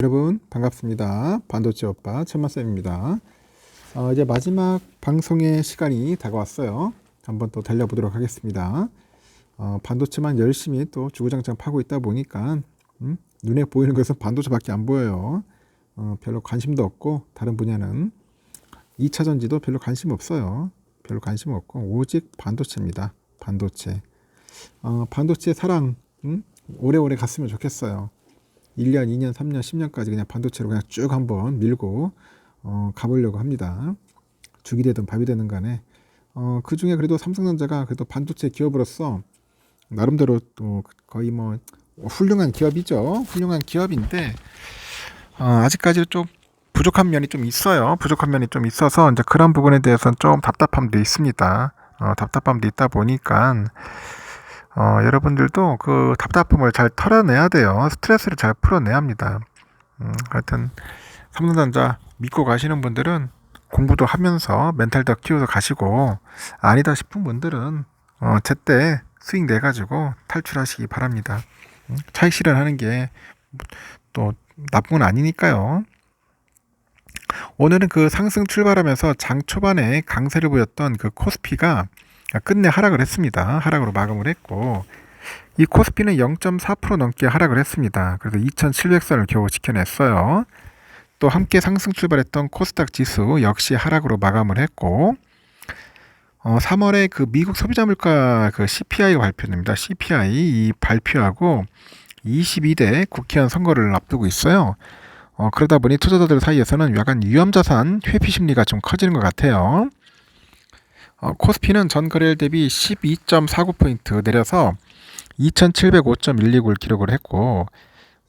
여러분 반갑습니다. 반도체 오빠 천마쌤입니다. 이제 마지막 방송의 시간이 다가왔어요. 한번 또 달려보도록 하겠습니다. 반도체만 열심히 또 주구장창 파고 있다 보니까 눈에 보이는 것은 반도체밖에 안 보여요. 별로 관심도 없고 다른 분야는 2차 전지도 별로 관심 없어요. 별로 관심 없고 오직 반도체입니다. 반도체. 반도체 사랑 오래오래 갔으면 좋겠어요. 1년, 2년, 3년, 10년까지 그냥 반도체로 그냥 쭉 한번 밀고 가보려고 합니다. 죽이 되든 밥이 되든 간에 그 중에 그래도 삼성전자가 그래도 반도체 기업으로서 나름대로 또 거의 뭐 훌륭한 기업이죠. 훌륭한 기업인데 아직까지 좀 부족한 면이 좀 있어요. 부족한 면이 좀 있어서 이제 그런 부분에 대해서는 좀 답답함도 있습니다. 답답함도 있다 보니까 여러분들도 그 답답함을 잘 털어내야 돼요. 스트레스를 잘 풀어내야 합니다. 하여튼 삼성전자 믿고 가시는 분들은 공부도 하면서 멘탈도 키워서 가시고, 아니다 싶은 분들은 제때 스윙 내가지고 탈출하시기 바랍니다. 차익 실현하는 게 또 나쁜 건 아니니까요. 오늘은 그 상승 출발하면서 장 초반에 강세를 보였던 그 코스피가 끝내 하락을 했습니다. 하락으로 마감을 했고, 이 코스피는 0.4% 넘게 하락을 했습니다. 그래서 2700선을 겨우 지켜냈어요. 또 함께 상승 출발했던 코스닥 지수 역시 하락으로 마감을 했고, 3월에 그 미국 소비자 물가 그 CPI가 발표됩니다. CPI 이 발표하고 22대 국회의원 선거를 앞두고 있어요. 그러다 보니 투자자들 사이에서는 약간 위험자산 회피 심리가 좀 커지는 것 같아요. 코스피는 전 거래일 대비 12.49포인트 내려서 2705.129를 기록을 했고,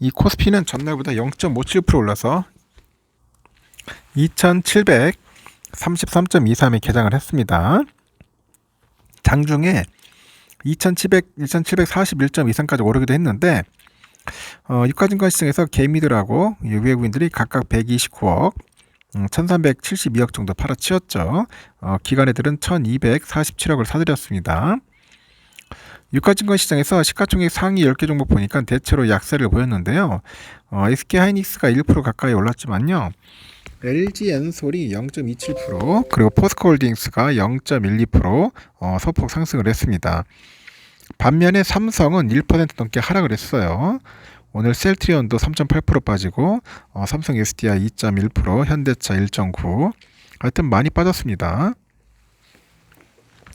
이 코스피는 전날보다 0.57% 올라서 2733.23에 개장을 했습니다. 장중에 2741.23까지 오르기도 했는데, 유가증권 시장에서 개미들하고 외국인들이 각각 129억, 1372억 정도 팔아치웠죠. 기관애들은 1247억을 사들였습니다. 유가증권 시장에서 시가총액 상위 10개 종목 보니까 대체로 약세를 보였는데요. SK하이닉스가 1% 가까이 올랐지만요. LG엔솔이 0.27%, 그리고 포스코홀딩스가 0.12% 소폭 상승을 했습니다. 반면에 삼성은 1% 넘게 하락을 했어요. 오늘 셀트리온도 3.8% 빠지고, 삼성 SDI 2.1%, 현대차 1.9%, 하여튼 많이 빠졌습니다.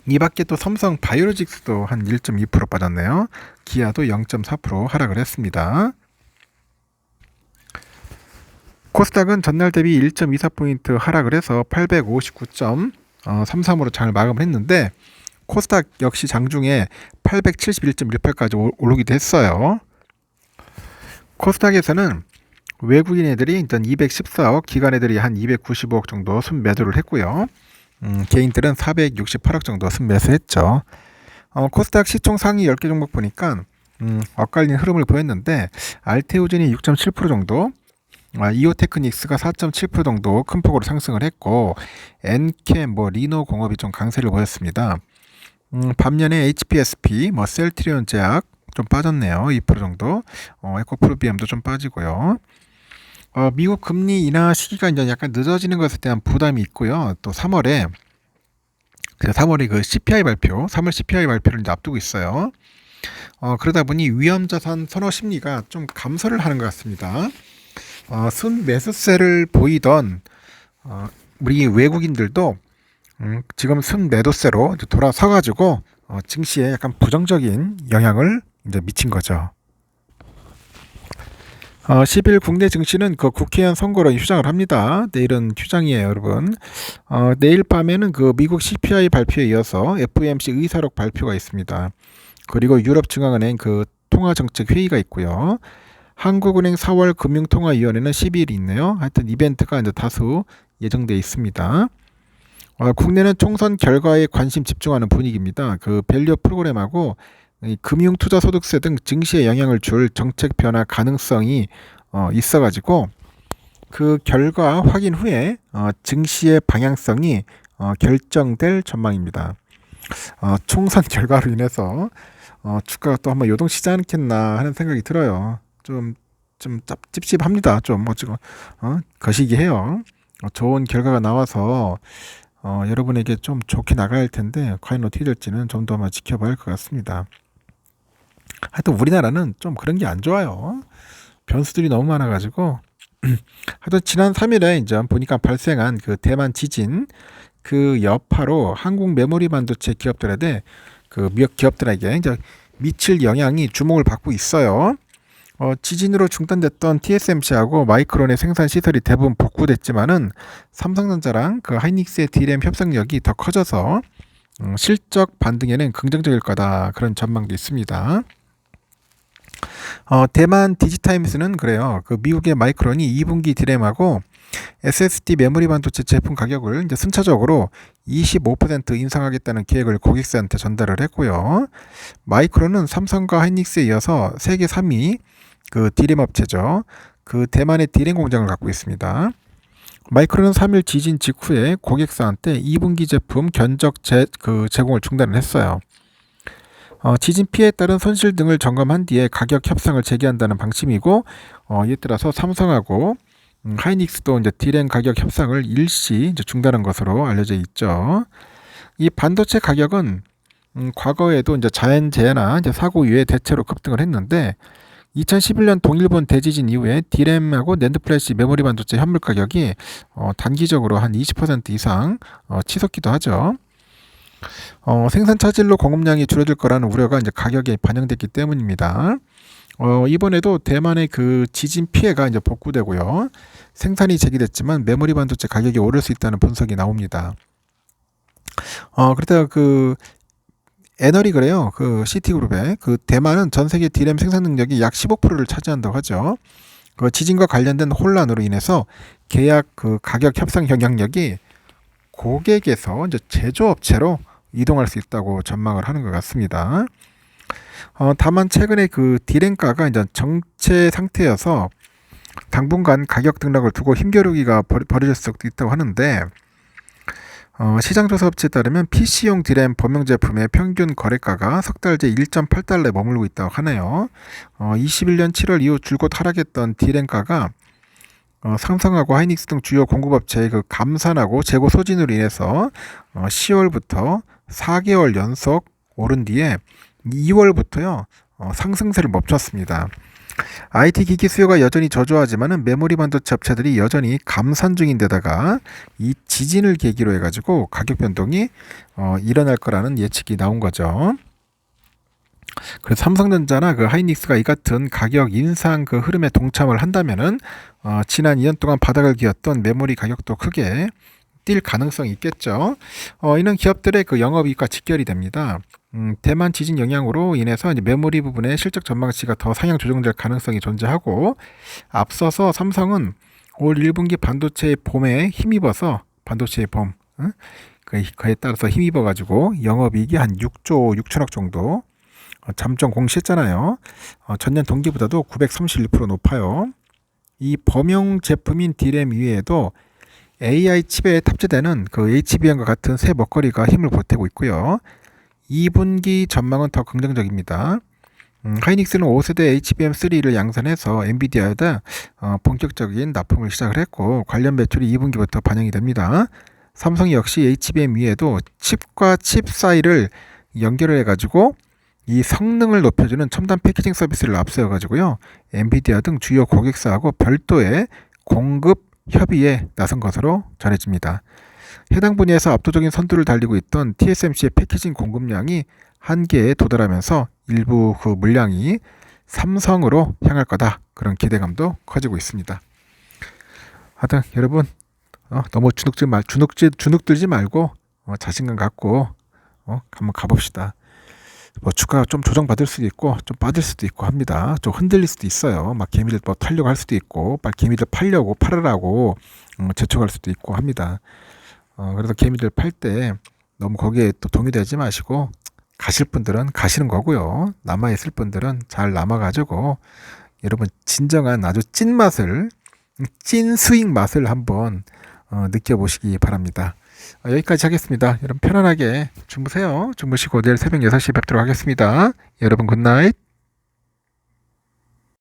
이 밖에 또 삼성 바이오로직스도 한 1.2% 빠졌네요. 기아도 0.4% 하락을 했습니다. 코스닥은 전날 대비 1.24포인트 하락을 해서 859.33으로 장을 마감을 했는데, 코스닥 역시 장중에 871.18까지 오르기도 했어요. 코스닥에서는 외국인 애들이 일단 214억, 기관 애들이 한 295억 정도 순매도를 했고요. 개인들은 468억 정도 순매수했죠. 코스닥 시총 상위 10개 종목 보니까 엇갈린 흐름을 보였는데, 알테오젠이 6.7% 정도, 이오테크닉스가 4.7% 정도 큰 폭으로 상승을 했고, 엔캠, 리노공업이 좀 강세를 보였습니다. 반면에 HPSP, 셀트리온 제약 좀 빠졌네요. 2% 정도. 에코프로비엠도 좀 빠지고요. 미국 금리 인하 시기가 이제 약간 늦어지는 것에 대한 부담이 있고요. 또 3월에 그 CPI 발표, 3월 CPI 발표를 이제 앞두고 있어요. 그러다 보니 위험자산 선호 심리가 좀 감소를 하는 것 같습니다. 순매수세를 보이던 우리 외국인들도 지금 순매도세로 돌아서가지고 증시에 약간 부정적인 영향을 이제 미친 거죠. 10일 국내 증시는 그 국회의원 선거로 휴장을 합니다. 내일은 휴장이에요, 여러분. 내일 밤에는 그 미국 CPI 발표에 이어서 FOMC 의사록 발표가 있습니다. 그리고 유럽중앙은행 그 통화정책 회의가 있고요. 한국은행 4월 금융통화위원회는 12일이 있네요. 하여튼 이벤트가 이제 다수 예정돼 있습니다. 국내는 총선 결과에 관심 집중하는 분위기입니다. 그 밸류 프로그램하고 금융투자소득세 등 증시에 영향을 줄 정책 변화 가능성이 있어가지고 그 결과 확인 후에 증시의 방향성이 결정될 전망입니다. 총선 결과로 인해서 주가가 또 한번 요동치지 않겠나 하는 생각이 들어요. 좀 좀 찝찝합니다. 좀 지금 거시기 해요. 좋은 결과가 나와서 여러분에게 좀 좋게 나가야 할 텐데 과연 어떻게 될지는 좀 더 지켜봐야 할 것 같습니다. 하여튼 우리나라는 좀 그런 게 안 좋아요. 변수들이 너무 많아가지고 하여튼 지난 3일에 이제 보니까 발생한 그 대만 지진 그 여파로 한국 메모리 반도체 기업들에게 이제 미칠 영향이 주목을 받고 있어요. 지진으로 중단됐던 TSMC하고 마이크론의 생산 시설이 대부분 복구됐지만은 삼성전자랑 그 하이닉스의 D램 협상력이 더 커져서 실적 반등에는 긍정적일 거다 그런 전망도 있습니다. 대만 디지타임스는 그래요. 그 미국의 마이크론이 2분기 D램하고 SSD 메모리 반도체 제품 가격을 이제 순차적으로 25% 인상하겠다는 계획을 고객사한테 전달을 했고요. 마이크론은 삼성과 하이닉스에 이어서 세계 3위 그 D램 업체죠. 그 대만의 D램 공장을 갖고 있습니다. 마이크론은 3일 지진 직후에 고객사한테 2분기 제품 견적 제공을 중단을 했어요. 지진 피해에 따른 손실 등을 점검한 뒤에 가격 협상을 재개한다는 방침이고 이에 따라서 삼성하고 하이닉스도 이제 D램 가격 협상을 일시 이제 중단한 것으로 알려져 있죠. 이 반도체 가격은 과거에도 이제 자연재해나 이제 사고 이후에 대체로 급등을 했는데 2011년 동일본 대지진 이후에 D램하고 낸드 플래시 메모리 반도체 현물 가격이 단기적으로 한 20% 이상 치솟기도 하죠. 생산 차질로 공급량이 줄어들 거라는 우려가 이제 가격에 반영됐기 때문입니다. 이번에도 대만의 그 지진 피해가 이제 복구되고요. 생산이 재개됐지만 메모리 반도체 가격이 오를 수 있다는 분석이 나옵니다. 그렇다가 그 애널이 그래요. 그 시티그룹에 그 대만은 전 세계 D램 생산 능력이 약 15%를 차지한다고 하죠. 그 지진과 관련된 혼란으로 인해서 계약 그 가격 협상 영향력이 고객에서 이제 제조업체로 이동할 수 있다고 전망을 하는 것 같습니다. 다만 최근에 그 D램가가 이제 정체 상태여서 당분간 가격 등락을 두고 힘겨루기가 벌어질 수도 있다고 하는데 시장조사 업체에 따르면 PC용 D램 범용 제품의 평균 거래가가 석 달째 1.8달러에 머물고 있다고 하네요. 21년 7월 이후 줄곧 하락했던 D램가가 삼성하고 하이닉스 등 주요 공급업체의 그 감산하고 재고 소진으로 인해서 10월부터 4개월 연속 오른 뒤에 2월부터요 상승세를 멈췄습니다. IT 기기 수요가 여전히 저조하지만은 메모리 반도체 업체들이 여전히 감산 중인데다가 이 지진을 계기로 해가지고 가격 변동이 일어날 거라는 예측이 나온 거죠. 그래서 삼성전자나 그 하이닉스가 이 같은 가격 인상 그 흐름에 동참을 한다면은 지난 2년 동안 바닥을 기었던 메모리 가격도 크게 뛸 가능성이 있겠죠. 이는 기업들의 그 영업이익과 직결이 됩니다. 대만 지진 영향으로 인해서 이제 메모리 부분의 실적 전망치가 더 상향 조정될 가능성이 존재하고 앞서서 삼성은 올 1분기 반도체의 봄에 힘입어서 반도체의 봄 그에 따라서 힘입어가지고 영업이익이 한 6조 6천억 정도 잠정 공시했잖아요. 전년 동기보다도 931% 높아요. 이 범용 제품인 D램 이외에도 AI 칩에 탑재되는 그 HBM과 같은 새 먹거리가 힘을 보태고 있고요. 2분기 전망은 더 긍정적입니다. 하이닉스는 5세대 HBM3를 양산해서 엔비디아에다 본격적인 납품을 시작을 했고 관련 매출이 2분기부터 반영이 됩니다. 삼성이 역시 HBM 위에도 칩과 칩 사이를 연결을 해가지고 이 성능을 높여주는 첨단 패키징 서비스를 앞세워가지고요. 엔비디아 등 주요 고객사하고 별도의 공급 협의에 나선 것으로 전해집니다. 해당 분야에서 압도적인 선두를 달리고 있던 TSMC의 패키징 공급량이 한계에 도달하면서 일부 그 물량이 삼성으로 향할 거다. 그런 기대감도 커지고 있습니다. 하여튼 여러분 너무 주눅들지 말고 자신감 갖고 한번 가봅시다. 뭐 주가가 좀 조정받을 수도 있고 좀 빠질 수도 있고 합니다. 좀 흔들릴 수도 있어요. 막 개미들 뭐 털려고 할 수도 있고 빨리 개미들 팔으라고 재촉할 수도 있고 합니다. 그래서 개미들 팔 때 너무 거기에 또 동요되지 마시고 가실 분들은 가시는 거고요. 남아있을 분들은 잘 남아가지고 여러분 진정한 아주 찐 수익 맛을 한번 느껴보시기 바랍니다. 여기까지 하겠습니다. 여러분 편안하게 주무세요. 주무시고 내일 새벽 6시에 뵙도록 하겠습니다. 여러분 굿나잇.